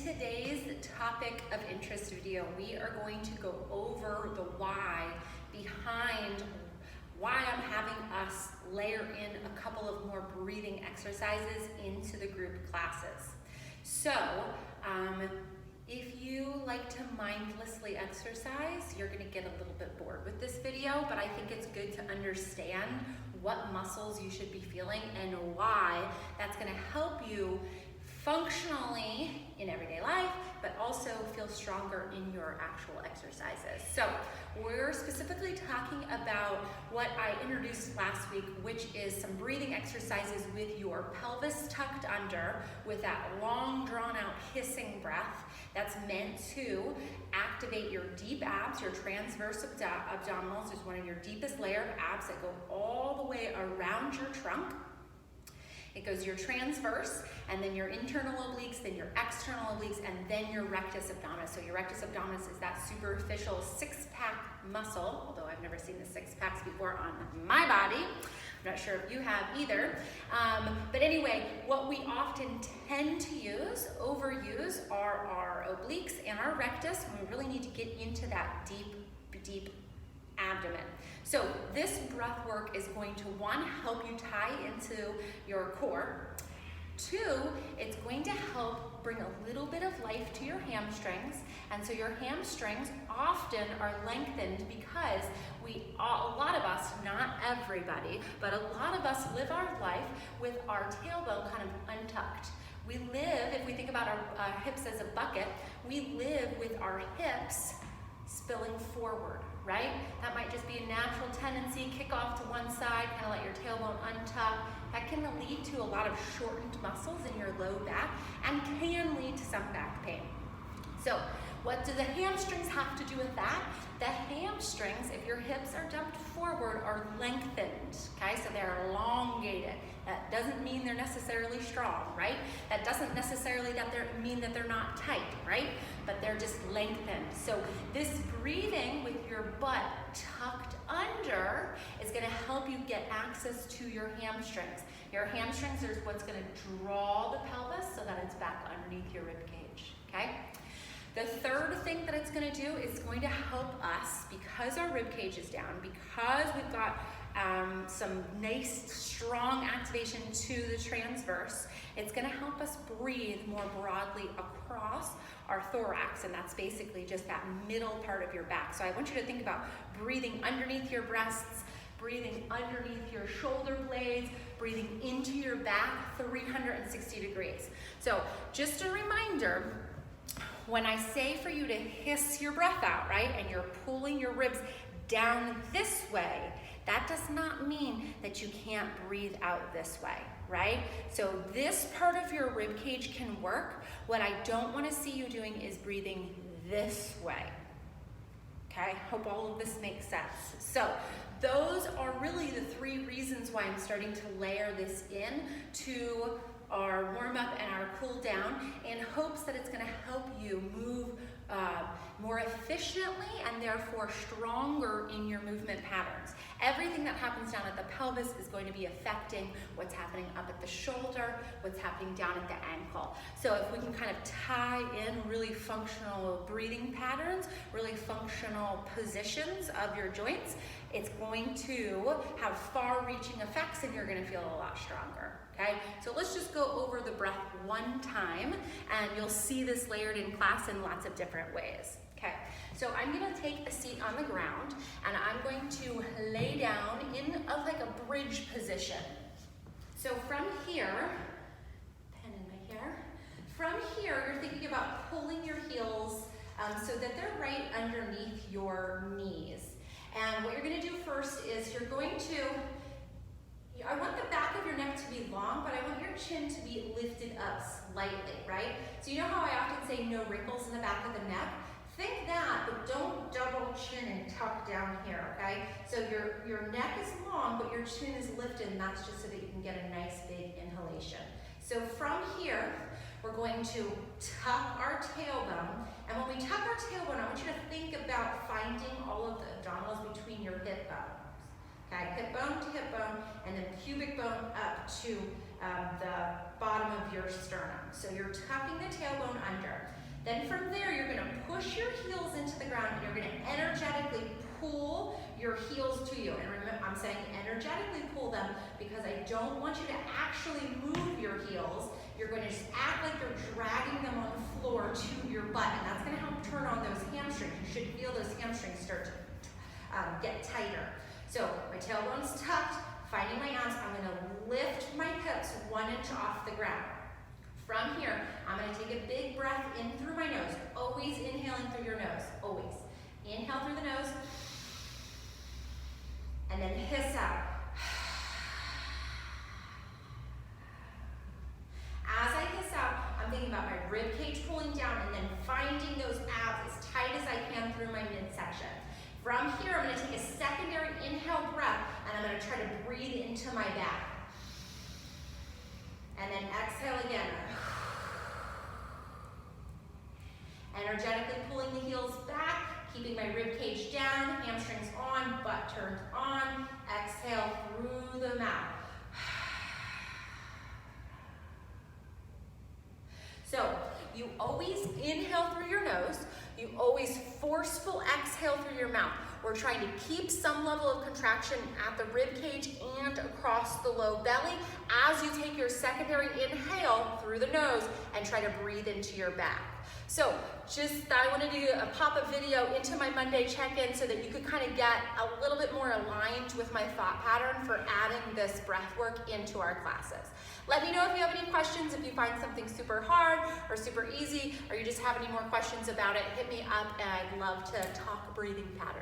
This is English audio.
Today's topic of interest video, we are going to go over the why behind why I'm having us layer in a couple of more breathing exercises into the group classes. So, if you like to mindlessly exercise, you're gonna get a little bit bored with this video, but I think it's good to understand what muscles you should be feeling and why that's gonna help you functionally in everyday life, but also feel stronger in your actual exercises. So we're specifically talking about what I introduced last week, which is some breathing exercises with your pelvis tucked under with that long drawn out hissing breath that's meant to activate your deep abs, your transverse abdominals is one of your deepest layer of abs that go all the way around your trunk. It goes your transverse, and then your internal obliques, then your external obliques, and then your rectus abdominis. So your rectus abdominis is that superficial six-pack muscle, although I've never seen the six packs before on my body. I'm not sure if you have either. But anyway, what we often tend to overuse are our obliques and our rectus, and we really need to get into that deep abdomen. So this breath work is going to, one, help you tie into your core. Two, it's going to help bring a little bit of life to your hamstrings. And so your hamstrings often are lengthened because a lot of us, not everybody, but a lot of us live our life with our tailbone kind of untucked. We live, if we think about our hips as a bucket, we live with our hips spilling forward, right? That might just be a natural tendency, kick off to one side, kind of let your tailbone untuck. That can lead to a lot of shortened muscles in your low back and can lead to some back pain. So what do the hamstrings have to do with that? The hamstrings, if your hips are dumped forward, are lengthened, okay? So they're elongated. That doesn't mean they're necessarily strong, right? That doesn't necessarily mean that they're not tight, right? But they're just lengthened. So this breathing with your butt tucked under is gonna help you get access to your hamstrings. Your hamstrings are what's gonna draw the pelvis so that it's back underneath your rib cage, okay? The third thing that it's gonna do is going to help us, because our rib cage is down, because we've got some nice strong activation to the transverse, it's gonna help us breathe more broadly across our thorax, and that's basically just that middle part of your back. So I want you to think about breathing underneath your breasts, breathing underneath your shoulder blades, breathing into your back 360 degrees. So just a reminder, when I say for you to hiss your breath out, right, and you're pulling your ribs down this way, that does not mean that you can't breathe out this way, right? So this part of your rib cage can work. What I don't want to see you doing is breathing this way, okay? Hope all of this makes sense. So those are really the three reasons why I'm starting to layer this in to our warm up and our cool down in hopes that it's going to help you move more efficiently and therefore stronger in your movement patterns. Everything that happens down at the pelvis is going to be affecting what's happening up at the shoulder, what's happening down at the ankle. So if we can kind of tie in really functional breathing patterns, really functional positions of your joints, it's going to have far-reaching effects and you're going to feel a lot stronger. Okay, so let's just go over the breath one time and you'll see this layered in class in lots of different ways. Okay, so I'm going to take a seat on the ground and I'm going to lay down in like a bridge position. So from here, pen in my hair, from here you're thinking about pulling your heels so that they're right underneath your knees. And what you're going to do first is you're going to, I want the back of your neck to be long, but I want your chin to be lifted up slightly, right? So you know how I often say no wrinkles in the back of the neck? Think that, but don't double chin and tuck down here, okay? So your neck is long, but your chin is lifted, and that's just so that you can get a nice big inhalation. So from here, we're going to tuck our tailbone, and when we tuck our tailbone, I want you to think about finding all of the abdominals between your hip bones. Okay, hip bone to hip bone, and then pubic bone up to the bottom of your sternum. So you're tucking the tailbone under. Then from there, you're gonna push your heels into the ground and you're gonna energetically pull your heels to you. And remember, I'm saying energetically pull them because I don't want you to actually move your heels. You're going to just act like you're dragging them on the floor to your butt, and that's going to help turn on those hamstrings. You should feel those hamstrings start to get tighter. So my tailbone's tucked, finding my arms, I'm going to lift my hips 1 inch off the ground. From here, I'm going to take a big breath in through my nose, always inhaling through your nose, always. Inhale through the nose, and then hiss out. As I hiss out, I'm thinking about my rib cage pulling down and then finding those abs as tight as I can through my midsection. From here, I'm going to take a secondary inhale breath and I'm going to try to breathe into my back. And then exhale again. Energetically pulling the heels back, keeping my rib cage down, hamstrings on, butt turned on. Exhale through the mouth. So you always inhale through your nose, you always forceful exhale through your mouth. We're trying to keep some level of contraction at the rib cage and across the low belly as you take your secondary inhale through the nose and try to breathe into your back. So I wanted to pop a video into my Monday check-in so that you could kind of get a little bit more aligned with my thought pattern for adding this breath work into our classes. Let me know if you have any questions, if you find something super hard or super easy, or you just have any more questions about it, hit me up and I'd love to talk breathing patterns.